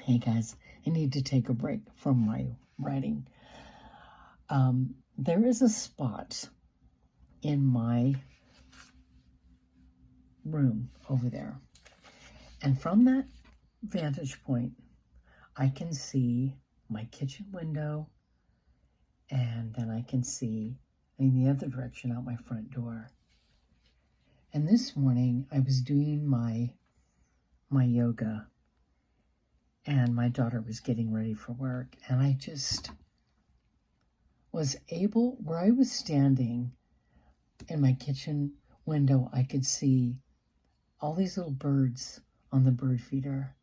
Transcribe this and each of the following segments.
Hey guys, I need to take a break from my writing. There is a spot in my room over there. And from that vantage point, I can see my kitchen window, and then I can see in the other direction out my front door. And this morning I was doing my yoga, and my daughter was getting ready for work, and I just was able, where I was standing in my kitchen window, I could see all these little birds on the bird feeder.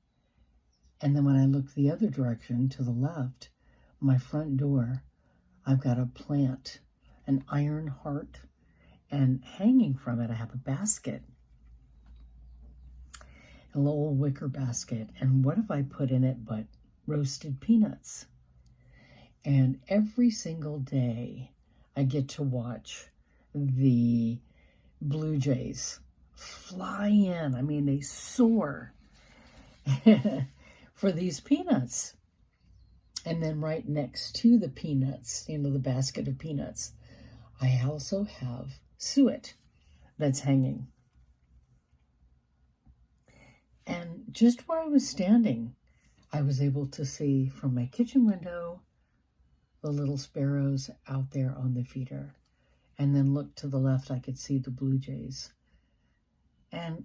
And then when I looked the other direction to the left, my front door, I've got a plant, an iron heart, and hanging from it I have a basket, a little wicker basket. And what have I put in it but roasted peanuts? And every single day I get to watch the blue jays fly in. I mean, they soar for these peanuts. And then right next to the peanuts, the basket of peanuts, I also have suet that's hanging. And just where I was standing, I was able to see from my kitchen window the little sparrows out there on the feeder. And then look to the left, I could see the blue jays. And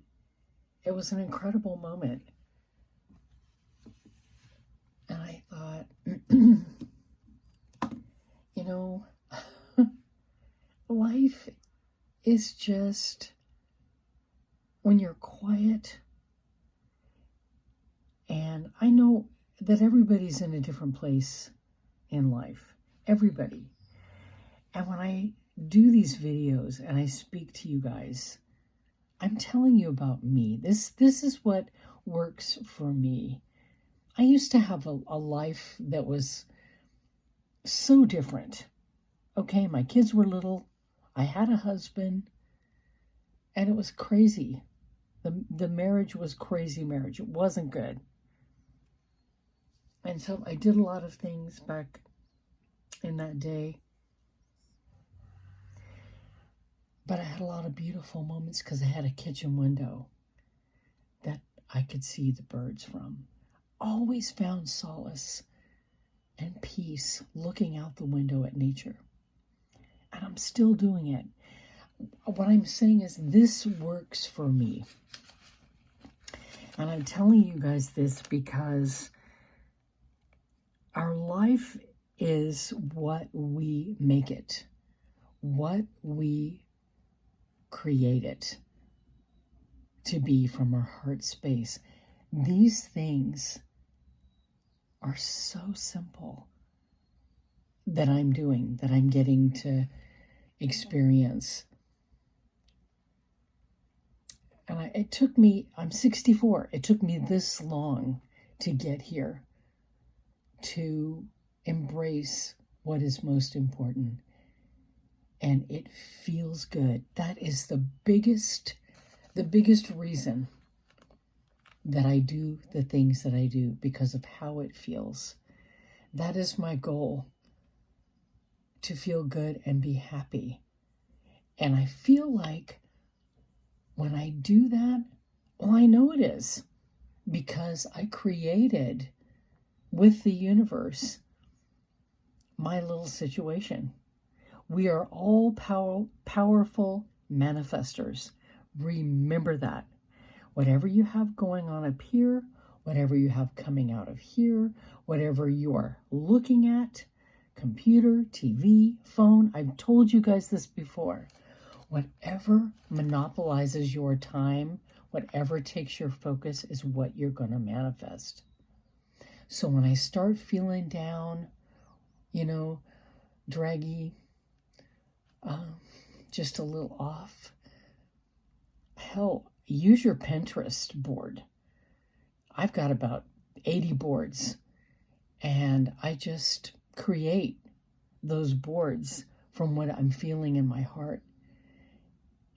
it was an incredible moment. And I thought, life is just when you're quiet. And I know that everybody's in a different place in life. Everybody. And when I do these videos and I speak to you guys, I'm telling you about me. This is what works for me. I used to have a life that was so different. Okay, my kids were little. I had a husband. And it was crazy. The marriage was crazy marriage. It wasn't good. And so I did a lot of things back in that day. But I had a lot of beautiful moments because I had a kitchen window that I could see the birds from. Always found solace and peace looking out the window at nature. And I'm still doing it. What I'm saying is this works for me. And I'm telling you guys this because our life is what we make it, what we create it to be from our heart space. These things are so simple that I'm doing, that I'm getting to experience. And it took me, I'm 64, it took me this long to get here, to embrace what is most important. And it feels good. That is the biggest reason that I do the things that I do, because of how it feels. That is my goal, to feel good and be happy. And I feel like when I do that, well, I know it is, because I created with the universe my little situation. We are all powerful manifestors. Remember that. Whatever you have going on up here, whatever you have coming out of here, whatever you are looking at, computer, TV, phone, I've told you guys this before. Whatever monopolizes your time, whatever takes your focus is what you're going to manifest. So when I start feeling down, draggy, just a little off, hell, use your Pinterest board. I've got about 80 boards, and I just create those boards from what I'm feeling in my heart.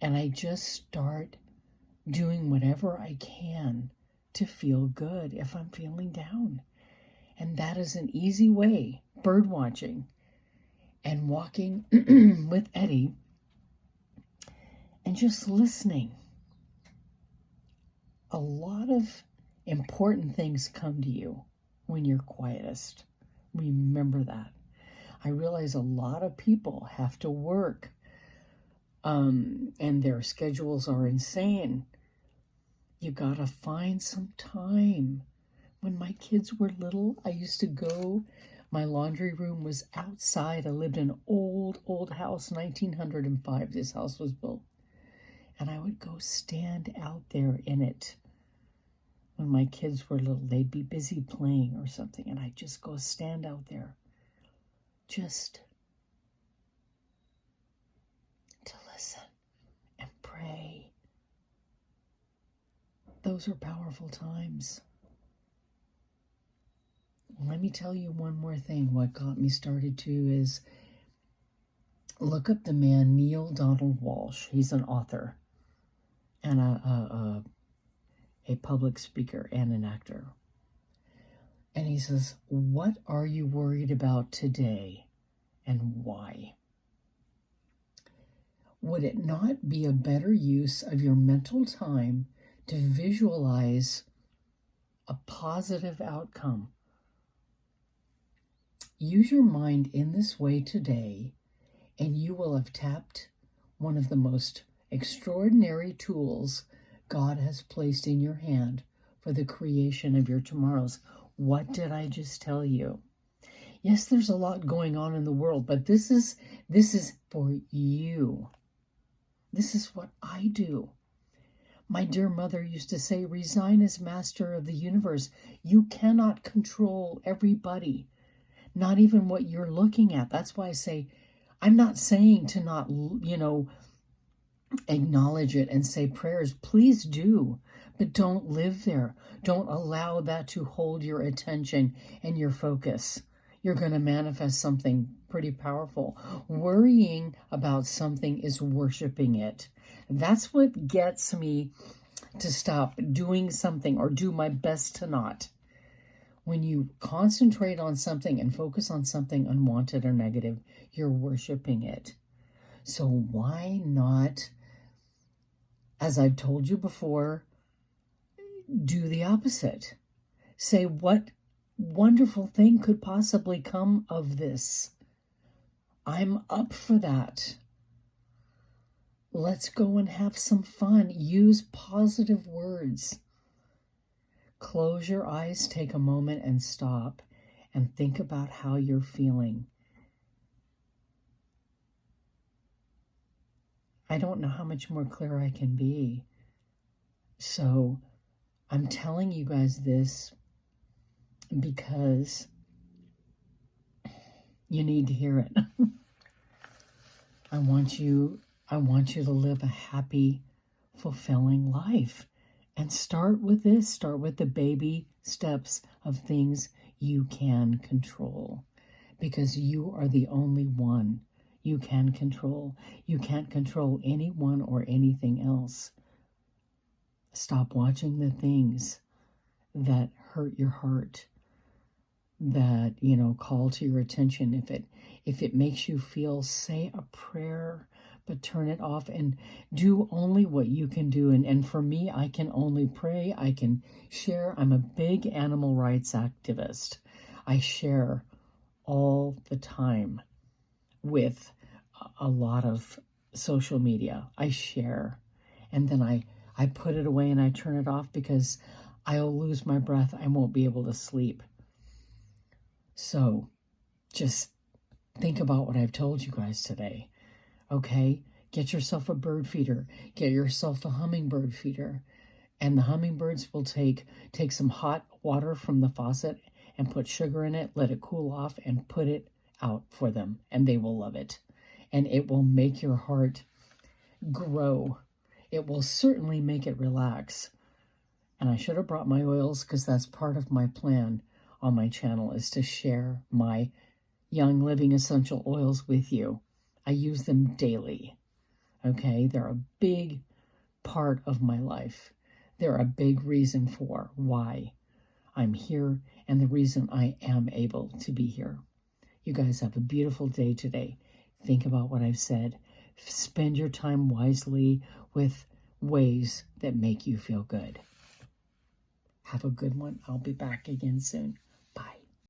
And I just start doing whatever I can to feel good if I'm feeling down. And that is an easy way, bird watching and walking with Eddie and just listening. A lot of important things come to you when you're quietest. Remember that. I realize a lot of people have to work, and their schedules are insane. You gotta find some time. When my kids were little, I used to go, my laundry room was outside. I lived in an old house, 1905 this house was built. And I would go stand out there in it. When my kids were little, they'd be busy playing or something, and I'd just go stand out there just to listen and pray. Those are powerful times. Let me tell you one more thing. What got me started too is look up the man Neil Donald Walsh. He's an author and a public speaker and an actor. And he says, what are you worried about today and why? Would it not be a better use of your mental time to visualize a positive outcome? Use your mind in this way today, and you will have tapped one of the most extraordinary tools God has placed in your hand for the creation of your tomorrows. What did I just tell you? Yes, there's a lot going on in the world, but this is for you. This is what I do. My dear mother used to say, resign as master of the universe. You cannot control everybody, not even what you're looking at. That's why I say, I'm not saying to not, acknowledge it and say prayers. Please do, but don't live there. Don't allow that to hold your attention and your focus. You're going to manifest something pretty powerful. Worrying about something is worshiping it. That's what gets me to stop doing something or do my best to not. When you concentrate on something and focus on something unwanted or negative, you're worshiping it. So why not, as I've told you before, do the opposite? Say, what wonderful thing could possibly come of this? I'm up for that. Let's go and have some fun. Use positive words. Close your eyes, take a moment and stop and think about how you're feeling. I don't know how much more clear I can be. So I'm telling you guys this because you need to hear it. I want you to live a happy, fulfilling life. And start with this. Start with the baby steps of things you can control. Because you are the only one you can control. You can't control anyone or anything else. Stop watching the things that hurt your heart, that, call to your attention. If it makes you feel, say a prayer, but turn it off and do only what you can do. And for me, I can only pray. I can share. I'm a big animal rights activist. I share all the time with a lot of social media. I share. And then I put it away and I turn it off because I'll lose my breath. I won't be able to sleep. So just think about what I've told you guys today. Okay, get yourself a bird feeder. Get yourself a hummingbird feeder. And the hummingbirds will take some hot water from the faucet and put sugar in it, let it cool off, and put it out for them. And they will love it. And it will make your heart grow. It will certainly make it relax. And I should have brought my oils because that's part of my plan on my channel is to share my Young Living Essential Oils with you. I use them daily, okay? They're a big part of my life. They're a big reason for why I'm here and the reason I am able to be here. You guys have a beautiful day today. Think about what I've said. Spend your time wisely with ways that make you feel good. Have a good one. I'll be back again soon.